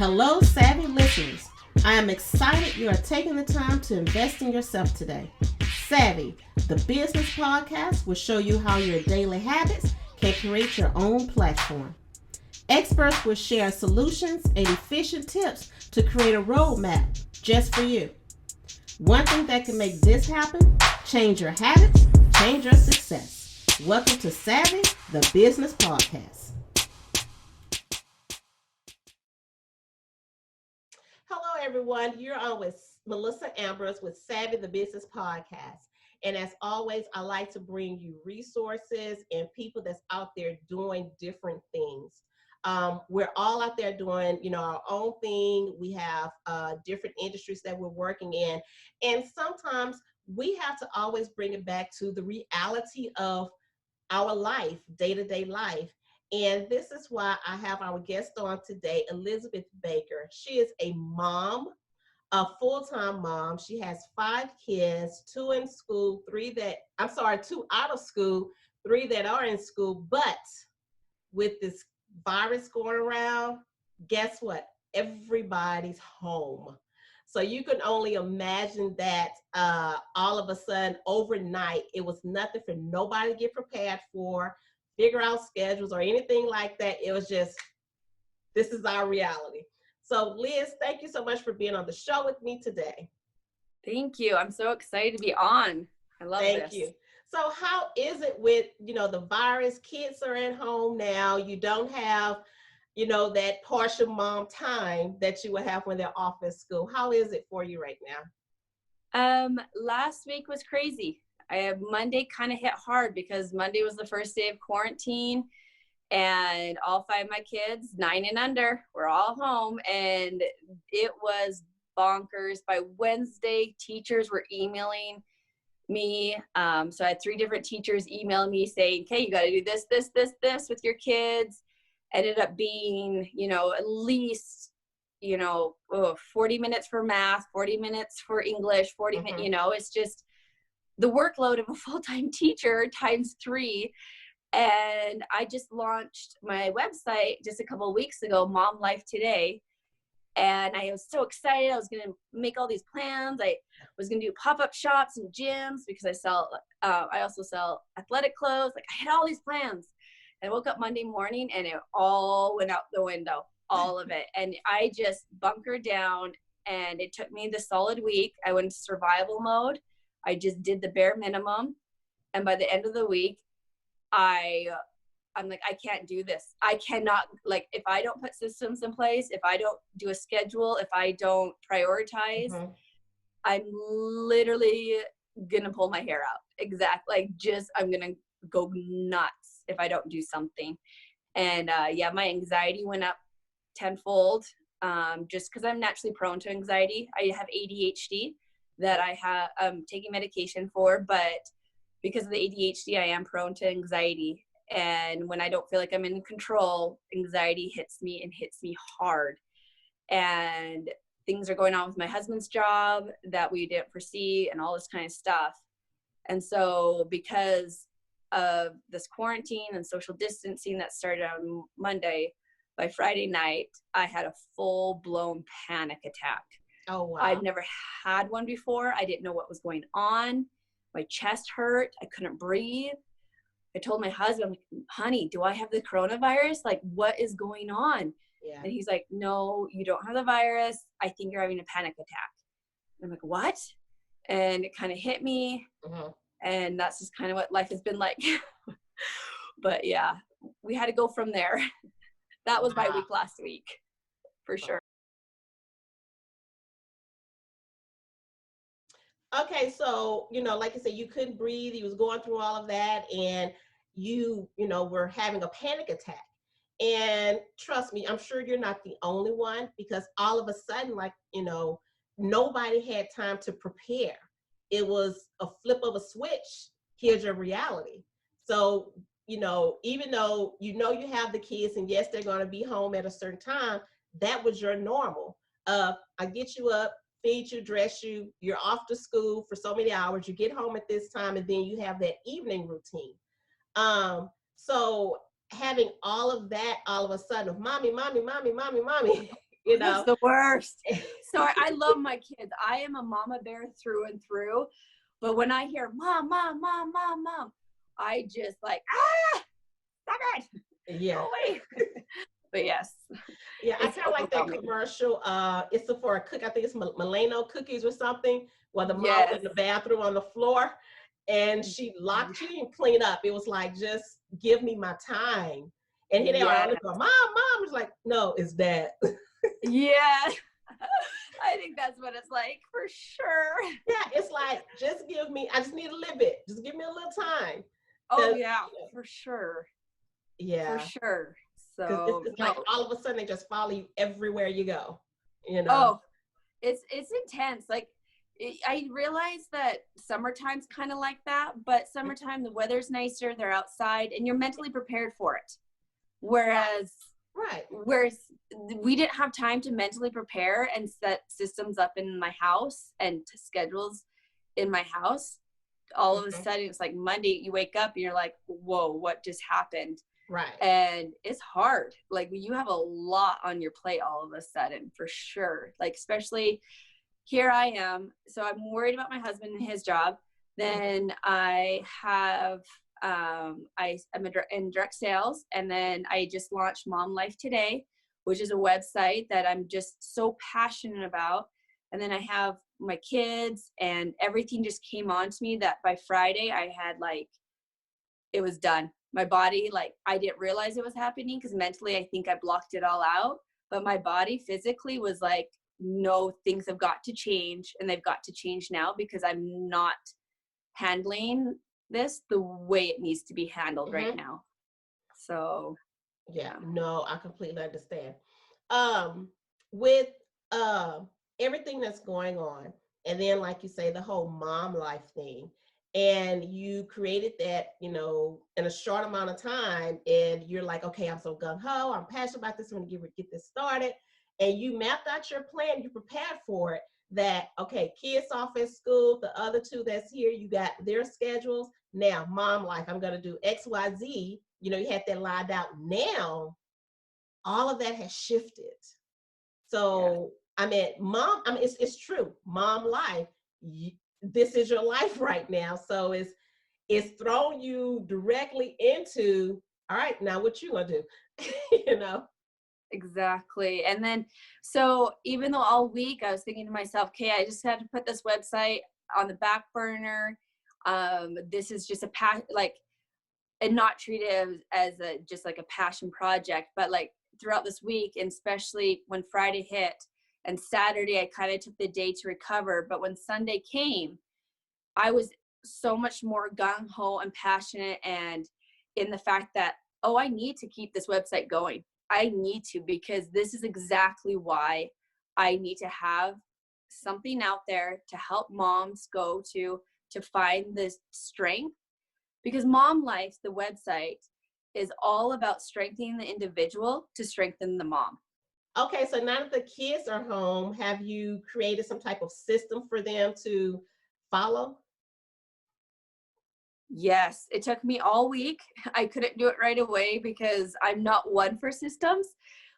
Hello, savvy listeners. I am excited you are taking the time to invest in yourself today. Savvy, the business podcast, will show you how your daily habits can create your own platform. Experts will share solutions and efficient tips to create a roadmap just for you. One thing that can make this happen: change your habits, change your success. Welcome to Savvy, the business podcast. Hello, everyone. You're on with Melissa Ambrose with Savvy, the business podcast. And as always, I like to bring you resources and people that's out there doing different things. We're all out there doing, our own thing. We have different industries that we're working in. And sometimes we have to always bring it back to the reality of our life, day-to-day life. And this is why I have our guest on today, Elizabeth Baker. She is a mom, a full-time mom. She has 5 kids, 2 in school, 2 out of school, 3 that are in school. But with this virus going around, guess what? Everybody's home. So you can only imagine that all of a sudden, overnight, it was nothing for nobody to get prepared for, figure out schedules or anything like that. It was just, this is our reality. So Liz, thank you so much for being on the show with me today. Thank you. I'm so excited to be on. I love this. Thank you. So how is it with, the virus? Kids are at home now. You don't have, that partial mom time that you would have when they're off at school. How is it for you right now? Last week was crazy. Monday kind of hit hard because Monday was the first day of quarantine and all 5 of my kids, 9 and under, were all home, and it was bonkers. By Wednesday, teachers were emailing me. So I had 3 different teachers email me saying, okay, you got to do this, this, this, this with your kids. Ended up being, at least, 40 minutes for math, 40 minutes for English, 40 minutes, it's just the workload of a full-time teacher times 3. And I just launched my website just a couple of weeks ago, Mom Life Today. And I was so excited. I was going to make all these plans. I was going to do pop-up shops and gyms because I also sell athletic clothes. Like, I had all these plans. And I woke up Monday morning and it all went out the window, all of it. And I just bunkered down, and it took me the solid week. I went into survival mode. I just did the bare minimum. And by the end of the week, I'm like, I can't do this. I cannot, if I don't put systems in place, if I don't do a schedule, if I don't prioritize, I'm literally going to pull my hair out. Exactly. I'm going to go nuts if I don't do something. And my anxiety went up tenfold, just because I'm naturally prone to anxiety. I have ADHD that I'm taking medication for, but because of the ADHD, I am prone to anxiety. And when I don't feel like I'm in control, anxiety hits me hard. And things are going on with my husband's job that we didn't foresee and all this kind of stuff. And so because of this quarantine and social distancing that started on Monday, by Friday night, I had a full-blown panic attack. Oh, wow. I've never had one before. I didn't know what was going on. My chest hurt. I couldn't breathe. I told my husband, honey, do I have the coronavirus? What is going on? Yeah. And he's like, no, you don't have the virus. I think you're having a panic attack. And I'm like, what? And it kind of hit me. And that's just kind of what life has been like. But yeah, we had to go from there. That was my week last week, for sure. Okay, so, like I said, you couldn't breathe. You was going through all of that, and you were having a panic attack. And trust me, I'm sure you're not the only one, because all of a sudden, nobody had time to prepare. It was a flip of a switch. Here's your reality. So, even though you have the kids, and yes, they're going to be home at a certain time, that was your normal. I get you up, feed you, dress you, you're off to school for so many hours, you get home at this time, and then you have that evening routine. So having all of that all of a sudden, mommy, you That's know. the worst. So I love my kids. I am a mama bear through and through. But when I hear mom, mom, mom, mom, mom, I just like, stop it. Yeah. Go away. But yes. Yeah, I It's kind of like that overwhelming. commercial. It's for a cook. I think it's Milano cookies or something. Where the mom was Yes. in the bathroom on the floor, and she locked. She didn't clean up. It was like, just give me my time. And here they are on Yes. the door. Mom. It's like, no, it's that. Yeah. I think that's what it's like for sure. Yeah, it's like, just give me. I just need a little bit. Just give me a little time. Oh yeah, for sure. Yeah. For sure. Because So it's like all of a sudden they just follow you everywhere you go. You know. Oh, it's intense. Like I realize that summertime's kind of like that, but summertime the weather's nicer, they're outside, and you're mentally prepared for it. Whereas we didn't have time to mentally prepare and set systems up in my house and schedules in my house. All of a sudden, it's like Monday, you wake up and you're like, whoa, what just happened? Right. And it's hard. Like you have a lot on your plate all of a sudden, for sure. Like, especially here I am. So I'm worried about my husband and his job. Then I have, I'm in direct sales. And then I just launched Mom Life Today, which is a website that I'm just so passionate about. And then I have my kids, and everything just came on to me that by Friday I had it was done. My body, I didn't realize it was happening because mentally I think I blocked it all out. But my body physically was like, no, things have got to change, and they've got to change now because I'm not handling this the way it needs to be handled right now. So yeah, no, I completely understand. With everything that's going on, and then like you say, the whole mom life thing, and you created that, in a short amount of time, and you're like, okay, I'm so gung-ho, I'm passionate about this, I'm gonna get this started. And you mapped out your plan, you prepared for it, that, okay, kids off at school, the other two that's here, you got their schedules. Now, mom life, I'm gonna do XYZ. You had that lined out. Now, all of that has shifted. So, I mean, it's true. Mom life, this is your life right now. So it's thrown you directly into, all right, now what you gonna do? Exactly. And then, so even though all week I was thinking to myself, okay, I just had to put this website on the back burner. This is just and not treat it as just like a passion project, but throughout this week, and especially when Friday hit and Saturday, I kind of took the day to recover. But when Sunday came, I was so much more gung-ho and passionate, and in the fact that, I need to keep this website going. I need to, because this is exactly why I need to have something out there to help moms go to find this strength. Because Mom Life, the website, is all about strengthening the individual to strengthen the mom. Okay, so now that the kids are home, have you created some type of system for them to follow? Yes, it took me all week. I couldn't do it right away because I'm not one for systems.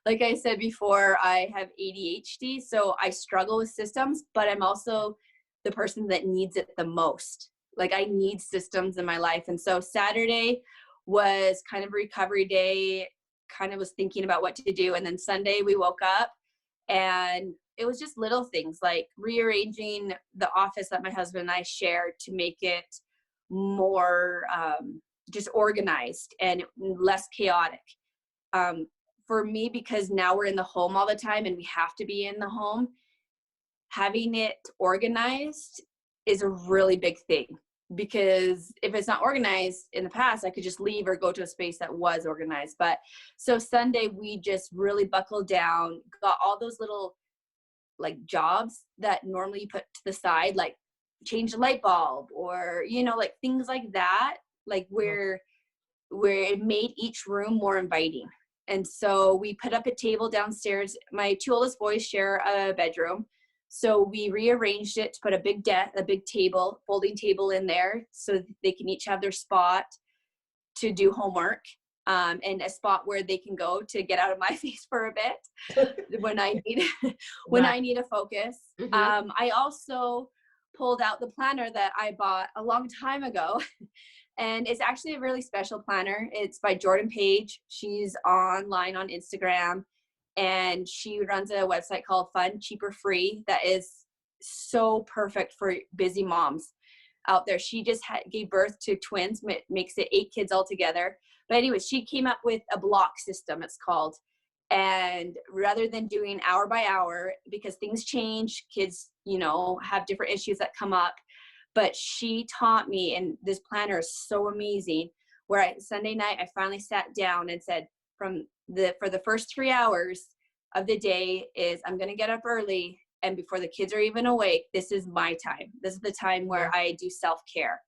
Like I said before, I have ADHD, so I struggle with systems, but I'm also the person that needs it the most. I need systems in my life. And so Saturday was kind of recovery day, kind of was thinking about what to do. And then Sunday we woke up, and it was just little things like rearranging the office that my husband and I shared to make it more just organized and less chaotic. For me, because now we're in the home all the time and we have to be in the home, having it organized is a really big thing. Because if it's not organized in the past, I could just leave or go to a space that was organized. But so Sunday, we just really buckled down, got all those little jobs that normally you put to the side, change the light bulb, or things like that, where it made each room more inviting. And so we put up a table downstairs. My two oldest boys share a bedroom, so we rearranged it to put a big table, folding table in there, so they can each have their spot to do homework. and a spot where they can go to get out of my face for a bit when I need when Right. I need a focus. Mm-hmm. I also pulled out the planner that I bought a long time ago. And it's actually a really special planner. It's by Jordan Page. She's online on Instagram, and she runs a website called Fun, Cheaper, Free that is so perfect for busy moms out there. She just gave birth to twins, makes it 8 kids altogether. But anyway, she came up with a block system, it's called. And rather than doing hour by hour, because things change, kids, have different issues that come up. But she taught me, and this planner is so amazing, where Sunday night, I finally sat down and said, for the first 3 hours of the day is I'm going to get up early. And before the kids are even awake, this is my time. This is the time where I do self-care.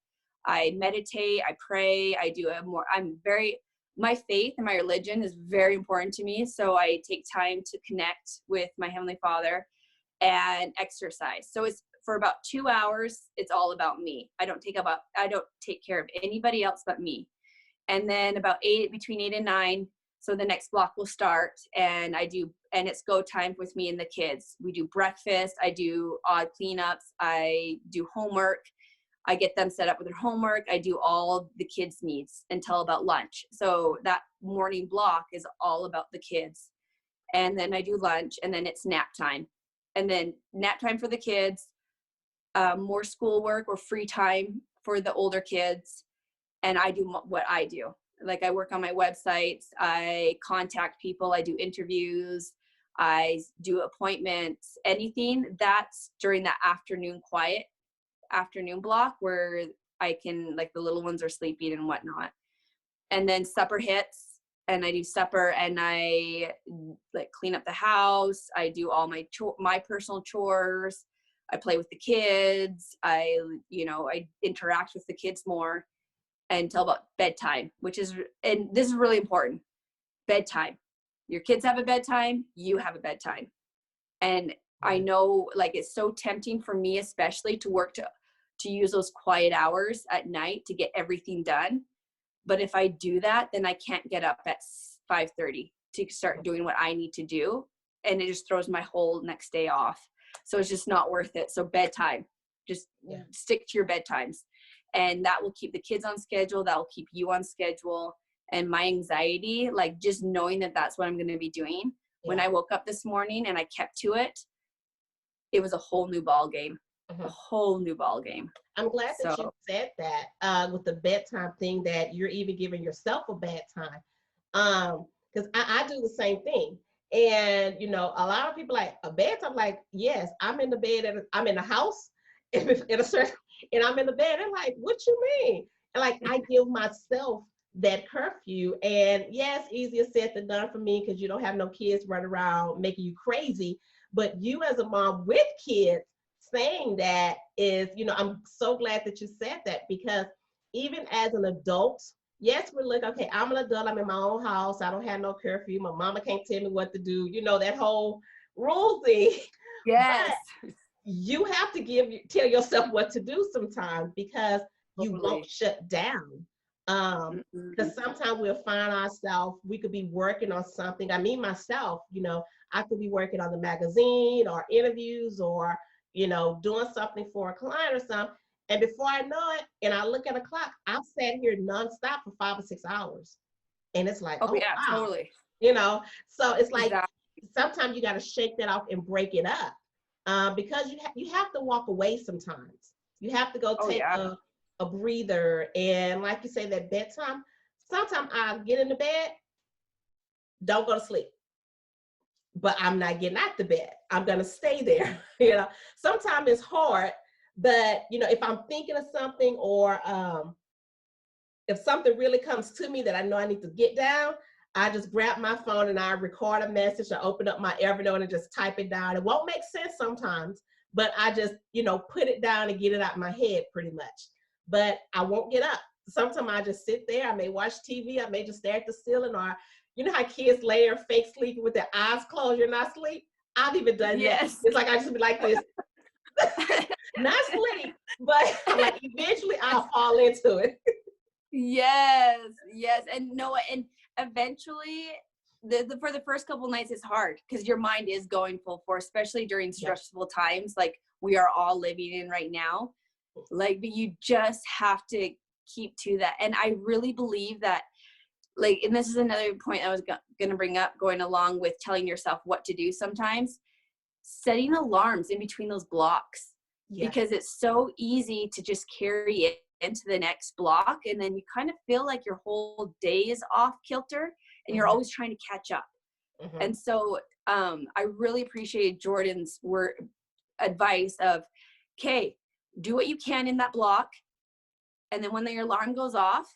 I meditate, I pray, my faith and my religion is very important to me. So I take time to connect with my Heavenly Father and exercise. So it's for about 2 hours, it's all about me. I don't take care of anybody else but me. And then between 8 and 9, so the next block will start, and it's go time with me and the kids. We do breakfast, I do odd cleanups, I do homework, I get them set up with their homework, I do all the kids' needs until about lunch. So that morning block is all about the kids. And then I do lunch, and then it's nap time. And then nap time for the kids, more schoolwork or free time for the older kids. And I do what I do. Like I work on my websites, I contact people, I do interviews, I do appointments, anything that's during that quiet afternoon block where I can, like the little ones are sleeping and whatnot. And then supper hits, and I do supper, and I like clean up the house. I do all my personal chores. I play with the kids. I interact with the kids more until about bedtime, and this is really important. Bedtime. Your kids have a bedtime, you have a bedtime. And I know, like, it's so tempting for me, especially to use those quiet hours at night to get everything done. But if I do that, then I can't get up at 5:30 to start doing what I need to do. And it just throws my whole next day off. So it's just not worth it. So bedtime, just stick to your bedtimes. And that will keep the kids on schedule. That will keep you on schedule. And my anxiety, like just knowing that that's what I'm going to be doing. Yeah. When I woke up this morning and I kept to it, it was a whole new ball game. Mm-hmm. A whole new ball game. I'm glad that you said that with the bedtime thing, that you're even giving yourself a bedtime. Because I do the same thing. And, a lot of people like a bedtime, like, yes, I'm in the bed, I'm in the house and I'm in the bed. They're like, what you mean? And like, I give myself that curfew. And yes, easier said than done for me because you don't have no kids running around making you crazy. But you as a mom with kids saying that is, I'm so glad that you said that, because even as an adult, yes, we're like, okay, I'm an adult, I'm in my own house, I don't have no curfew, my mama can't tell me what to do, that whole rule thing. Yes. But you have to tell yourself what to do sometimes, because you won't shut down. Because sometimes we'll find ourselves, we could be working on something. I mean, myself, I could be working on the magazine or interviews or, doing something for a client or something. And before I know it, and I look at a clock, I've sat here nonstop for 5 or 6 hours. And it's like, yeah, wow. Totally. So it's like, sometimes you got to shake that off and break it up, because you have to walk away sometimes. You have to go take a breather. And like you say, that bedtime, sometimes I get in the bed, don't go to sleep. But I'm not getting out the bed. I'm going to stay there. Sometimes it's hard, but if I'm thinking of something, or if something really comes to me that I know I need to get down, I just grab my phone and I record a message. I open up my Evernote and just type it down. It won't make sense sometimes, but I just, put it down and get it out of my head pretty much. But I won't get up. Sometimes I just sit there. I may watch TV. I may just stare at the ceiling, or how kids lay there fake sleeping with their eyes closed, you're not asleep? I've even done that. It's like I just be like this, not sleep, but like eventually I'll fall into it. Yes. And eventually for the first couple nights it's hard because your mind is going full force, especially during stressful times like we are all living in right now. Like, but you just have to keep to that. And I really believe that, like, and this is another point I was going to bring up, going along with telling yourself what to do sometimes, setting alarms in between those blocks, because it's so easy to just carry it into the next block. And then you kind of feel like your whole day is off kilter and you're always trying to catch up. And so I really appreciated Jordan's advice of, okay, do what you can in that block. And then when your alarm goes off,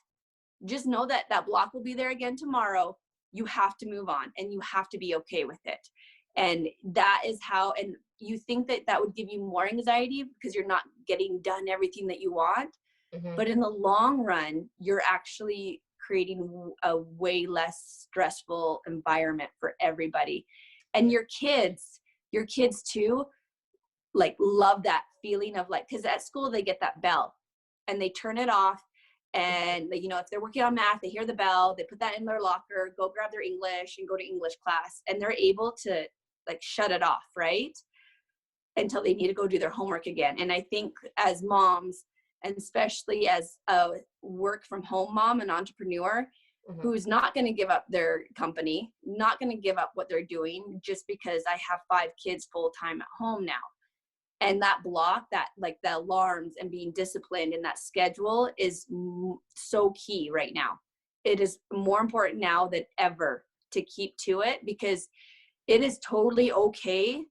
just know that that block will be there again tomorrow. You have to move on and you have to be okay with it. And that is how, and you think that that would give you more anxiety because you're not getting done everything that you want. But in the long run, you're actually creating a way less stressful environment for everybody. And your kids too, like, love that feeling of, like, because at school they get that bell and they turn it off. And, you know, if they're working on math, they hear the bell, they put that in their locker, go grab their English and go to English class. And they're able to, like, shut it off, right? Until they need to go do their homework again. And I think as moms, and especially as a work from home mom, an entrepreneur, who's not going to give up their company, not going to give up what they're doing just because I have 5 kids full time at home now. And that block, that, like, the alarms and being disciplined in that schedule is so key right now. It is more important now than ever to keep to it, because it is totally okay.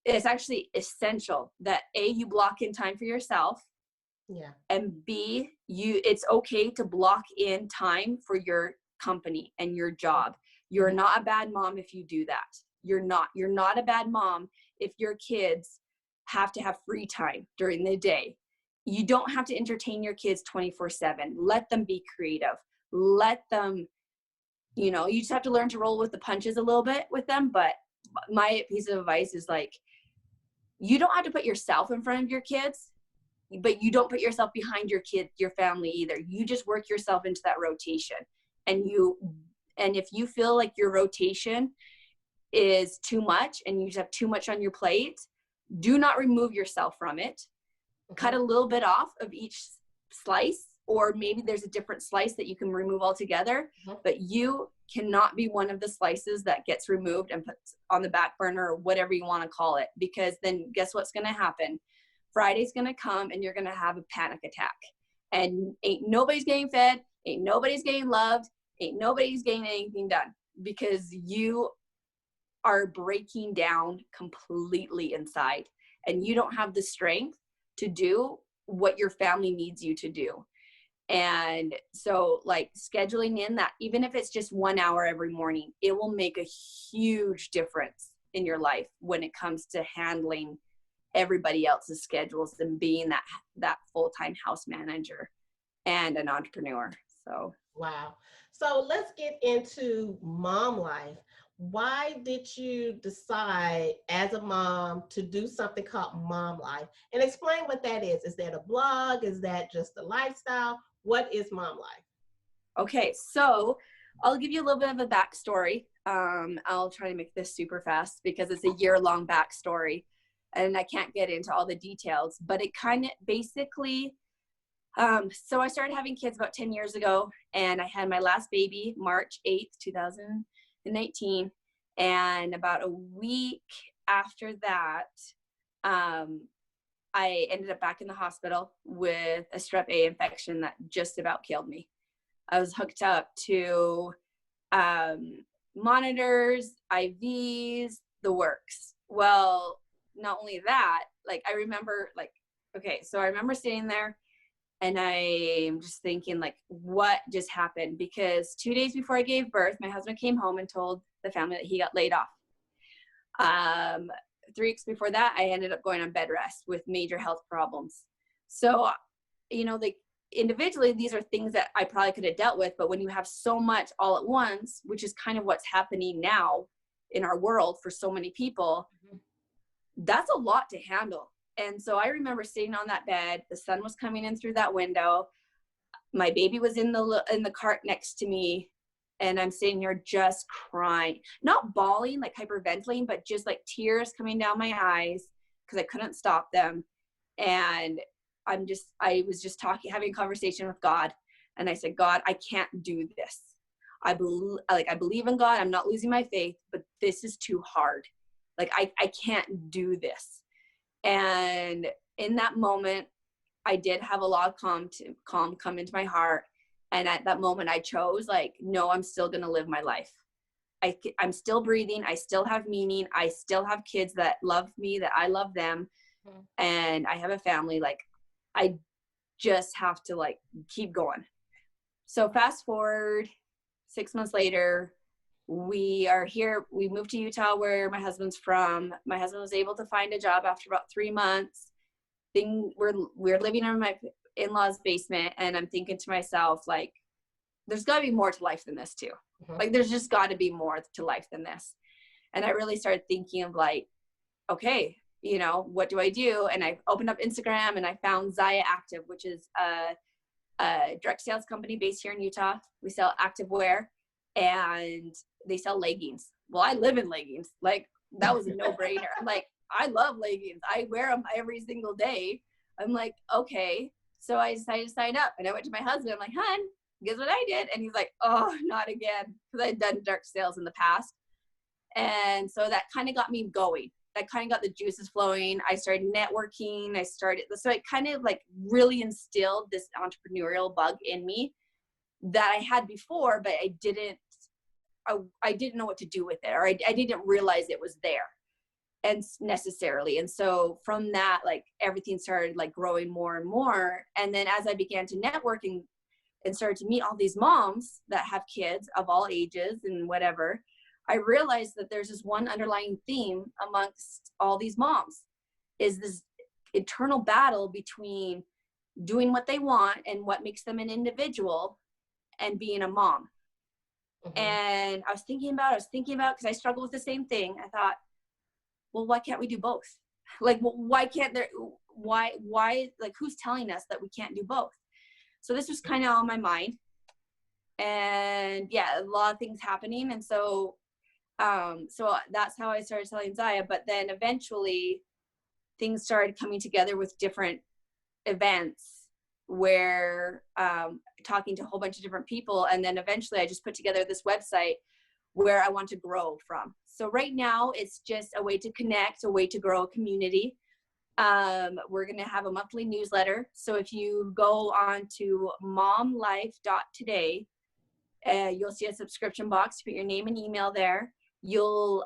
It's actually essential that A, you block in time for yourself. And B, it's okay to block in time for your company and your job. You're not a bad mom if you do that. You're not a bad mom if your kids have to have free time during the day. You don't have to entertain your kids 24/7. Let them be creative. Let them, you know, you just have to learn to roll with the punches a little bit with them. But my piece of advice is, like, you don't have to put yourself in front of your kids, but you don't put yourself behind your family either. You just work yourself into that rotation. And if you feel like your rotation is too much and you just have too much on your plate, do not remove yourself from it. Cut a little bit off of each slice, or maybe there's a different slice that you can remove altogether, but you cannot be one of the slices that gets removed and put on the back burner, or whatever you want to call it, because then guess what's going to happen? Friday's going to come and you're going to have a panic attack, and ain't nobody's getting fed, ain't nobody's getting loved, ain't nobody's getting anything done, because you are breaking down completely inside and you don't have the strength to do what your family needs you to do. And so, like, scheduling in that, even if it's just 1 hour every morning, it will make a huge difference in your life when it comes to handling everybody else's schedules and being that full-time house manager and an entrepreneur. So wow. So let's get into mom life. Why did you decide as a mom to do something called Mom Life? And explain what that is. Is that a blog? Is that just a lifestyle? What is Mom Life? Okay, so I'll give you a little bit of a backstory. I'll try to make this super fast because it's a year-long backstory and I can't get into all the details, but it kind of basically, so I started having kids about 10 years ago, and I had my last baby March 8th, 2019. And about a week after that, I ended up back in the hospital with a strep A infection that just about killed me. I was hooked up to monitors, IVs, the works. Well, not only that, like, I remember, like, okay, so I remember sitting there and I'm just thinking, like, what just happened? Because 2 days before I gave birth, my husband came home and told the family that he got laid off. 3 weeks before that, I ended up going on bed rest with major health problems. So, you know, like, individually, these are things that I probably could have dealt with, but when you have so much all at once, which is kind of what's happening now in our world for so many people, that's a lot to handle. And so I remember sitting on that bed, the sun was coming in through that window, my baby was in the cart next to me, And I'm sitting here just crying, not bawling, like hyperventilating, but just like tears coming down my eyes because I couldn't stop them. And I was just having a conversation with God. And I said, God, I can't do this. I believe in God. I'm not losing my faith, but this is too hard. Like, I can't do this. And in that moment, I did have a lot of calm come into my heart. And at that moment I chose, like, no, I'm still going to live my life. I'm still breathing. I still have meaning. I still have kids that love me, that I love them. And I have a family. Like, I just have to like keep going. So fast forward 6 months later, we are here. We moved to Utah, where my husband's from. My husband was able to find a job after about 3 months. We're living in my in-laws' basement, and I'm thinking to myself, like, there's got to be more to life than this too. Like, there's just got to be more to life than this. And I really started thinking of like, okay, you know, what do I do? And I opened up Instagram and I found Zaya Active, which is a direct sales company based here in Utah. We sell active wear and they sell leggings. Well, I live in leggings. Like, that was a no-brainer. I'm like, I love leggings. I wear them every single day. I'm like, okay. So I decided to sign up, and I went to my husband. I'm like, hun, guess what I did? And he's like, oh, not again. Because I had done direct sales in the past. And so that kind of got me going. That kind of got the juices flowing. I started networking. So it kind of like really instilled this entrepreneurial bug in me that I had before, but I didn't know what to do with it, or I didn't realize it was there and necessarily. And so from that, like, everything started like growing more and more. And then as I began to networking and started to meet all these moms that have kids of all ages and whatever, I realized that there's this one underlying theme amongst all these moms, is this eternal battle between doing what they want and what makes them an individual and being a mom. And I was thinking about because I struggle with the same thing. I thought, well, why can't we do both? Like, why, like, who's telling us that we can't do both? So this was kind of on my mind. And yeah, a lot of things happening. And so that's how I started selling Zaya. But then eventually things started coming together with different events where talking to a whole bunch of different people. And then eventually I just put together this website where I want to grow from. So right now it's just a way to connect, a way to grow a community. We're going to have a monthly newsletter. So if you go on to momlife.today, you'll see a subscription box. Put your name and email there. You'll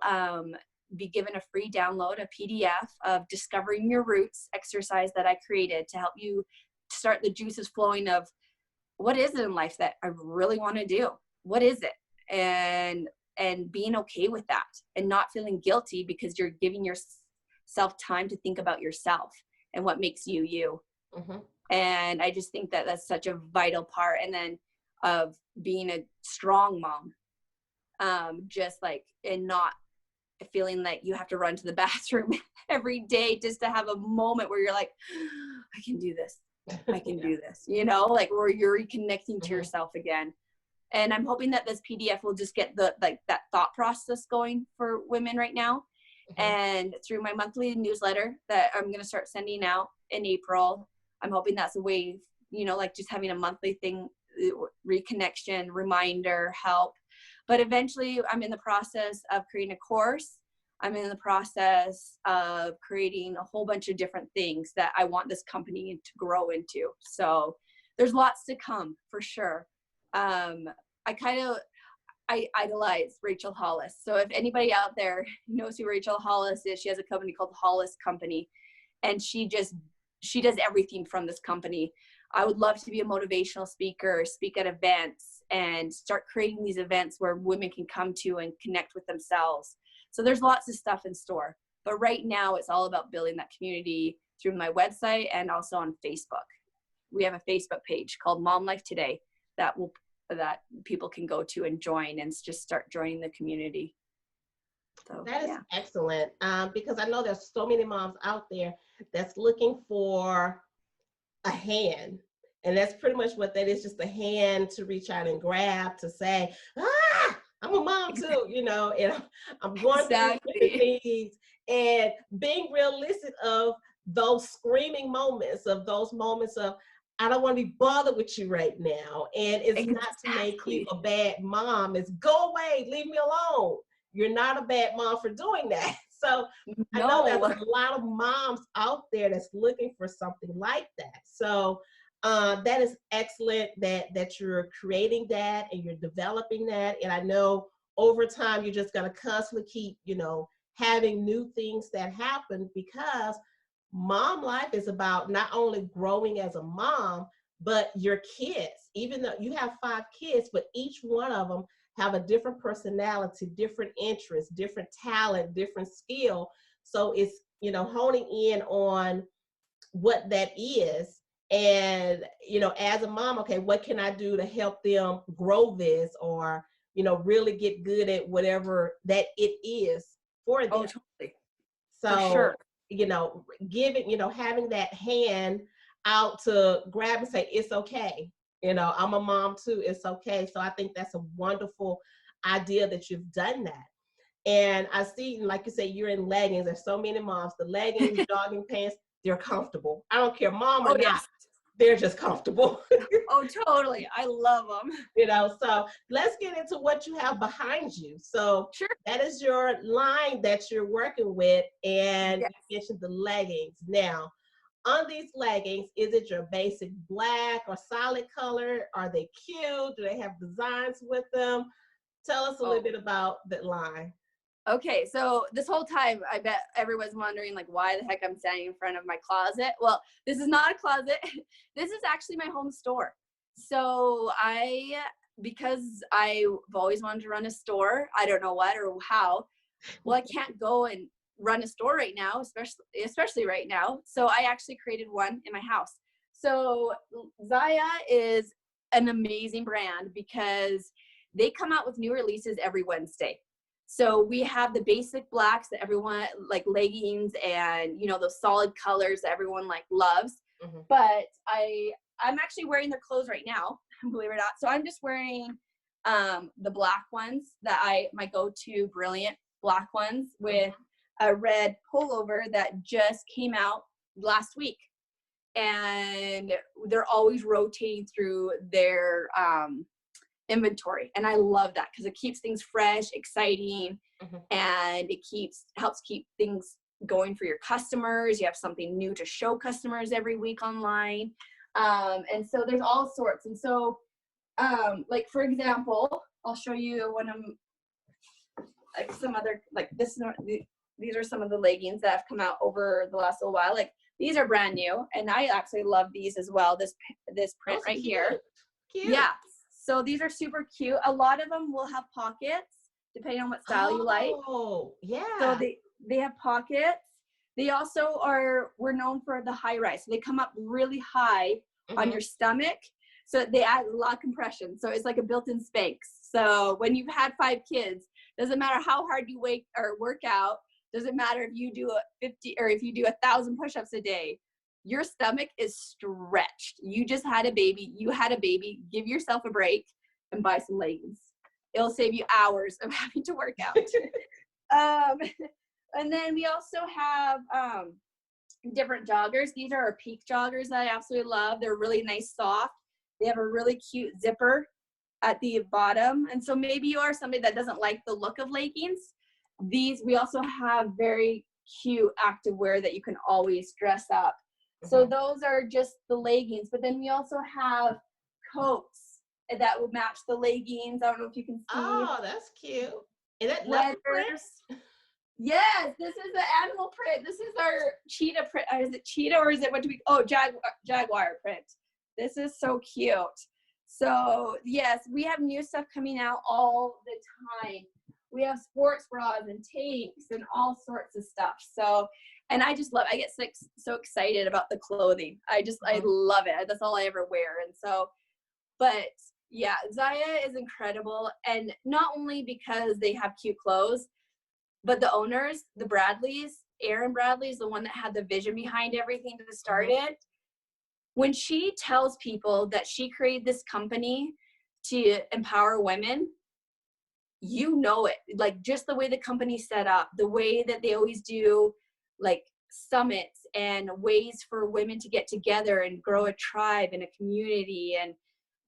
be given a free download, a PDF of Discovering Your Roots exercise that I created to help you start the juices flowing of what is it in life that I really want to do? What is it? And being okay with that and not feeling guilty because you're giving yourself time to think about yourself and what makes you you. And I just think that that's such a vital part. And then of being a strong mom, just like, and not feeling like you have to run to the bathroom every day just to have a moment where you're like, I can do this. I can do this, you know, like, where you're reconnecting to yourself again. And I'm hoping that this PDF will just get that thought process going for women right now. And through my monthly newsletter that I'm going to start sending out in April, I'm hoping that's a way, you know, like just having a monthly thing, reconnection, reminder, help. But eventually I'm in the process of creating a course. I'm in the process of creating a whole bunch of different things that I want this company to grow into. So there's lots to come for sure. I idolize Rachel Hollis. So if anybody out there knows who Rachel Hollis is, she has a company called Hollis Company, and she does everything from this company. I would love to be a motivational speaker, speak at events, and start creating these events where women can come to and connect with themselves. So there's lots of stuff in store. But right now it's all about building that community through my website and also on Facebook. We have a Facebook page called Mom Life Today that people can go to and join and just start joining the community. So that is excellent, because I know there's so many moms out there that's looking for a hand. And that's pretty much what that is, just a hand to reach out and grab, to say, I'm a mom too, you know, and I'm going through different Exactly. things, and being realistic of those screaming moments, of those moments of, I don't want to be bothered with you right now. And it's not to make you Exactly. a bad mom. It's go away, leave me alone. You're not a bad mom for doing that. So I know there's No. a lot of moms out there that's looking for something like that. So that is excellent that you're creating that and you're developing that. And I know over time you're just going to constantly keep, you know, having new things that happen, because mom life is about not only growing as a mom, but your kids. Even though you have 5 kids, but each one of them have a different personality, different interests, different talent, different skill. So it's, you know, honing in on what that is. And, you know, as a mom, okay, what can I do to help them grow this, or, you know, really get good at whatever that it is for Oh, them. totally. For So, sure. you know, giving, you know, having that hand out to grab and say, it's okay. You know, I'm a mom too. It's okay. So I think that's a wonderful idea that you've done that. And I see, like you say, you're in leggings. There's so many moms. The leggings, jogging pants, they're comfortable. I don't care, mom or Oh, not. yes. They're just comfortable. Oh, totally. I love them. You know, so let's get into what you have behind you. So Sure. that is your line that you're working with, and Yes. you mentioned the leggings. Now, on these leggings, is it your basic black or solid color? Are they cute? Do they have designs with them? Tell us a little Oh, bit about that line. okay. So this whole time, I bet everyone's wondering, like, why the heck I'm standing in front of my closet. Well, this is not a closet. This is actually my home store. So because I've always wanted to run a store, I don't know what or how. Well, I can't go and run a store right now, especially right now. So I actually created one in my house. So Zaya is an amazing brand because they come out with new releases every Wednesday. So we have the basic blacks that everyone like, leggings, and you know, those solid colors that everyone like loves. Mhm. But I'm actually wearing their clothes right now, believe it or not. So I'm just wearing the black ones that my go-to brilliant black ones with a red pullover that just came out last week. And they're always rotating through their inventory. And I love that because it keeps things fresh, exciting, Mhm. and it helps keep things going for your customers. You have something new to show customers every week online. And so there's all sorts. And so like, for example, I'll show you one of like some other, like these are some of the leggings that have come out over the last little while. Like, these are brand new, and I actually love these as well. This print Those are right cute. here. Cute. Yeah. So these are super cute. A lot of them will have pockets depending on what style you like. Oh, yeah. So they have pockets. They also we're known for the high rise. So they come up really high on Mhm. your stomach. So they add a lot of compression. So it's like a built-in Spanx. So when you've had 5 kids, doesn't matter how hard you work out, doesn't matter if you do 50 or if you do 1,000 push-ups a day, your stomach is stretched. You just had a baby. You had a baby. Give yourself a break and buy some leggings. It'll save you hours of having to work out. And then we also have different joggers. These are our Peak joggers that I absolutely love. They're really nice, soft. They have a really cute zipper at the bottom. And so maybe you are somebody that doesn't like the look of leggings. We also have very cute activewear that you can always dress up. So those are just the leggings. But then we also have coats that will match the leggings. I don't know if you can see. Oh, that's cute. Is that leopard print? Yes, this is the animal print. This is our cheetah print. Is it cheetah or is it jaguar print? This is so cute. So yes, we have new stuff coming out all the time. We have sports bras and tanks and all sorts of stuff. So, and I get so excited about the clothing. I love it. That's all I ever wear. And so, but yeah, Zaya is incredible. And not only because they have cute clothes, but the owners, the Bradleys, Erin Bradley is the one that had the vision behind everything to start it. When she tells people that she created this company to empower women, you know it, like just the way the company's set up, the way that they always do like summits and ways for women to get together and grow a tribe and a community and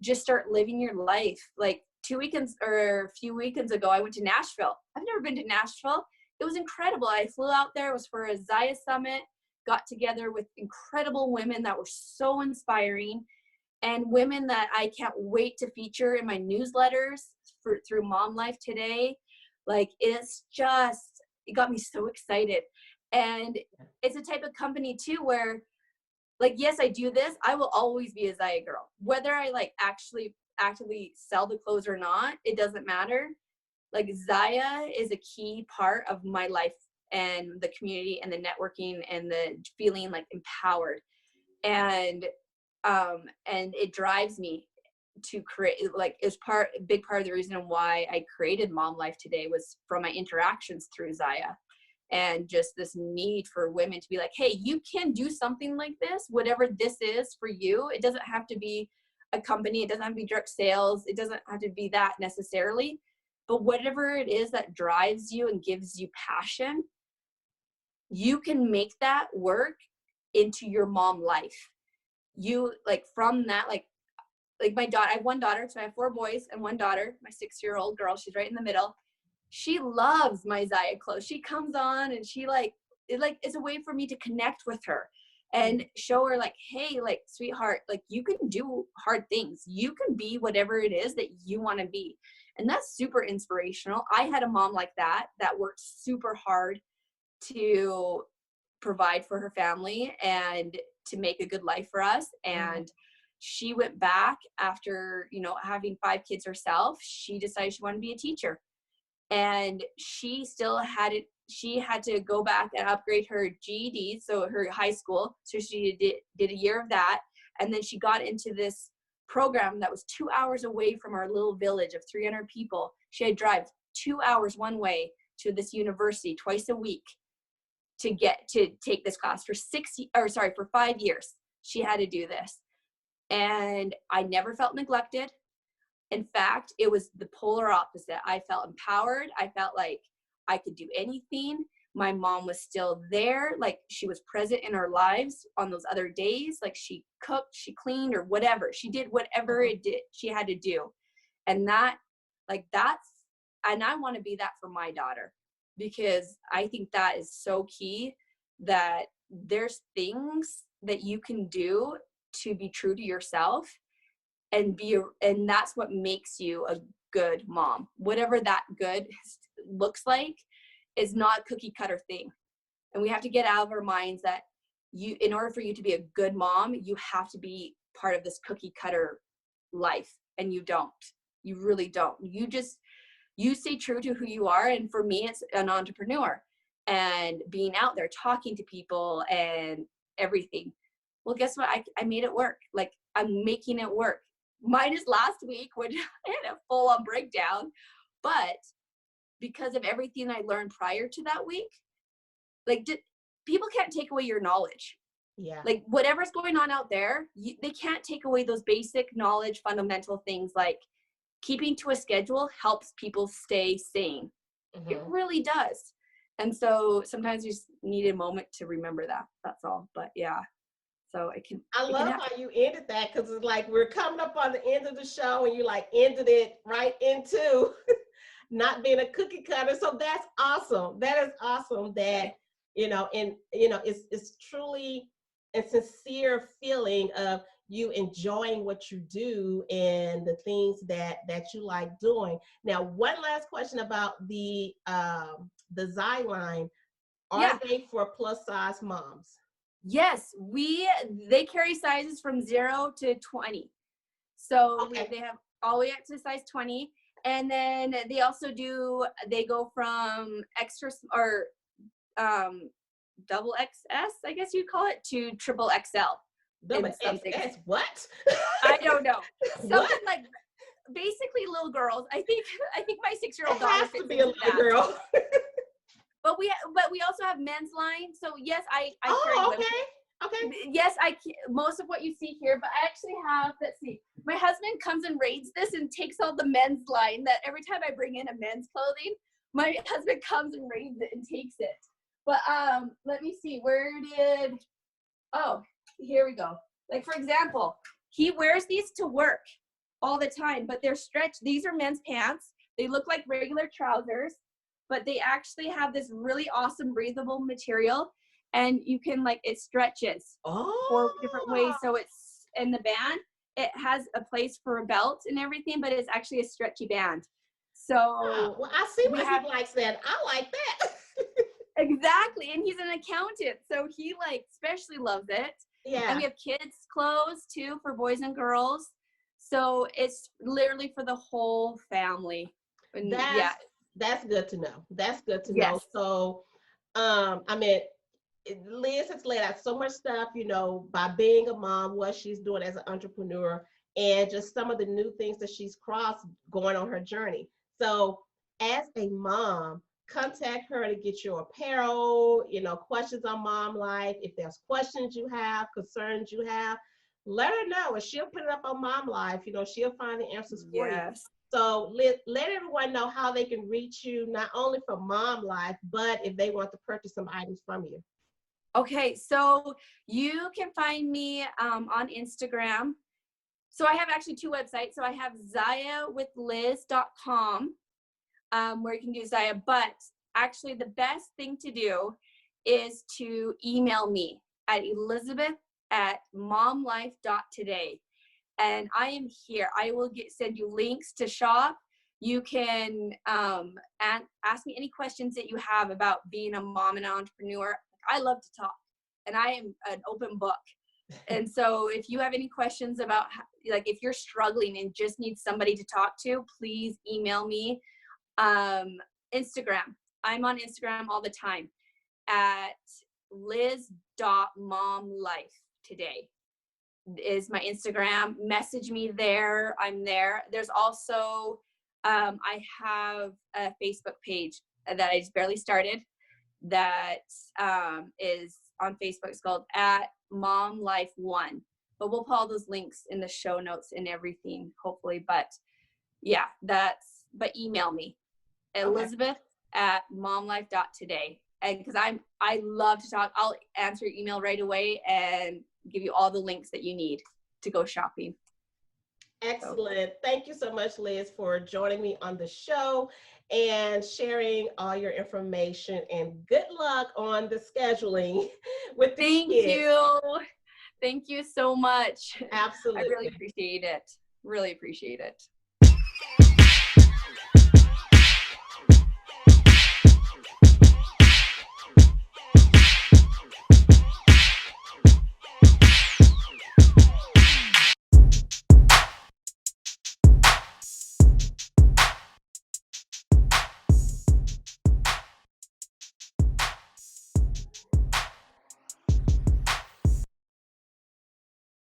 just start living your life. Like a few weekends ago, I went to Nashville. I've never been to Nashville. It was incredible. I flew out there. It was for a Zaya Summit, got together with incredible women that were so inspiring, and women that I can't wait to feature in my newsletters through Mom Life Today. Like, it got me so excited. And it's a type of company too where, like, yes, I do this. I will always be a Zaya girl. Whether I like actually actively sell the clothes or not, it doesn't matter. Like, Zaya is a key part of my life and the community and the networking and the feeling like empowered. And it drives me to create, like, a big part of the reason why I created Mom Life Today was from my interactions through Zaya, and just this need for women to be like, hey, you can do something like this, whatever this is for you. It doesn't have to be a company. It doesn't have to be direct sales. It doesn't have to be that necessarily, but whatever it is that drives you and gives you passion, you can make that work into your mom life. You, like, from that, like my daughter, I have one daughter, so I have 4 boys and 1 daughter, my 6-year-old girl, she's right in the middle. She loves my Zaya clothes. She comes on and she it's a way for me to connect with her and show her, like, hey, like, sweetheart, like, you can do hard things. You can be whatever it is that you want to be. And that's super inspirational. I had a mom like that worked super hard to provide for her family and to make a good life for us. And she went back after, having 5 kids herself. She decided she wanted to be a teacher. And she still she had to go back and upgrade her GED, so her high school. So she did a year of that. And then she got into this program that was 2 hours away from our little village of 300 people. She had to drive 2 hours one way to this university twice a week to take this class for 5 years. She had to do this. And I never felt neglected. In fact, it was the polar opposite. I felt empowered. I felt like I could do anything. My mom was still there. Like, she was present in our lives on those other days. Like, she cooked, she cleaned, or whatever. She did whatever she had to do. And and I want to be that for my daughter, because I think that is so key, that there's things that you can do to be true to yourself and that's what makes you a good mom. Whatever that good looks like is not a cookie cutter thing. And we have to get out of our minds that in order for you to be a good mom, you have to be part of this cookie cutter life. And you really don't. You stay true to who you are. And for me, it's an entrepreneur and being out there talking to people and everything. Well, guess what? I made it work. Like, I'm making it work. Minus last week when I had a full-on breakdown. But because of everything I learned prior to that week, like, people can't take away your knowledge. Yeah. Like, whatever's going on out there, they can't take away those basic knowledge, fundamental things like keeping to a schedule helps people stay sane. It really does. And so sometimes you just need a moment to remember that. That's all. But yeah. So I love how you ended that, because it's like we're coming up on the end of the show and you like ended it right into not being a cookie cutter. So that's awesome. That is awesome that, it's truly a sincere feeling of you enjoying what you do and the things that you like doing. Now, one last question about the Zai line. Are they for plus size moms? Yes, they carry sizes from 0 to 20. So they have all the way up to size 20. And then they also they go from extra or double XS, I guess you'd call it, to triple XL. Double XS, what? I don't know. Something like, basically little girls. I think my 6-year-old daughter has to be a little girl. But we also have men's line. So yes, I carry women. Okay. Yes, most of what you see here, but I actually have, let's see, my husband comes and raids this and takes all the men's line that every time I bring in a men's clothing, my husband comes and raids it and takes it. But let me see, here we go. Like, for example, he wears these to work all the time, but they're stretched. These are men's pants. They look like regular trousers, but they actually have this really awesome breathable material, and you can, like, it stretches 4 different ways. So it's in the band, it has a place for a belt and everything, but it's actually a stretchy band. So well, I see why he likes that. I like that. Exactly. And he's an accountant, so he, like, especially loves it. Yeah. And we have kids clothes too for boys and girls. So it's literally for the whole family. And that's good to know. That's good to Yes. know. So, I mean, Liz has laid out so much stuff, you know, by being a mom, what she's doing as an entrepreneur, and just some of the new things that she's crossed going on her journey. So, as a mom, contact her to get your apparel, you know, questions on mom life. If there's questions you have, concerns you have, let her know, and she'll put it up on Mom Life. You know, she'll find the answers for you. So let everyone know how they can reach you, not only for Mom Life, but if they want to purchase some items from you. Okay, so you can find me on Instagram. So I have actually 2 websites. So I have ZayaWithLiz.com, where you can do Zaya, but actually the best thing to do is to email me at elizabeth@momlife.today. And I am here. I will send you links to shop. You can ask me any questions that you have about being a mom and an entrepreneur. I love to talk, and I am an open book. And so if you have any questions about, like, if you're struggling and just need somebody to talk to, please email me. Instagram. I'm on Instagram all the time at liz.momlife today is my Instagram. Message me there. I'm there. There's also, I have a Facebook page that I just barely started that is on Facebook. It's called @momlife1. But we'll put all those links in the show notes and everything, hopefully. But yeah, but email me, Elizabeth@momlife.today. And because I love to talk, I'll answer your email right away and give you all the links that you need to go shopping. Excellent. Thank you so much, Liz, for joining me on the show and sharing all your information, and good luck on the scheduling with the kids. Thank you. Thank you so much. Absolutely. I really appreciate it. Really appreciate it.